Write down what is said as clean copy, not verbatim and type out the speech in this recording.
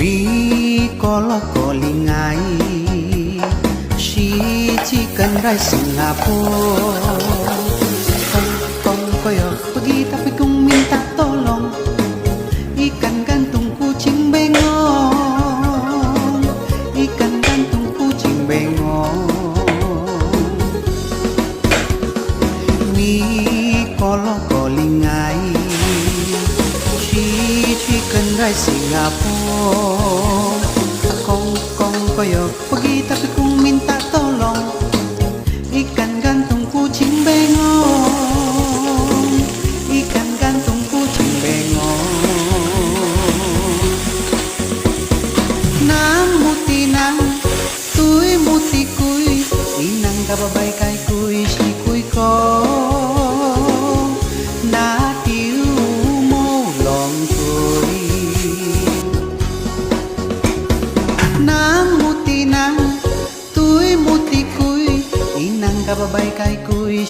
mi có lo có lingai si chỉ cần rai Singapore kong koyo pergi tapi kung minta tolong ikan gantung kucing bengong ikan gantung kucing bengong mi kolo kolingai si cần rai Singapore kong koyo pergi tapi kung minta tolong ikan gantung kucing bengong ikan gantung kucing bengong nang muti nang tui muti kui inang kababay kay kui si kui ko na tiu mo long kui nang muti nang tui muti kui inang kababay kay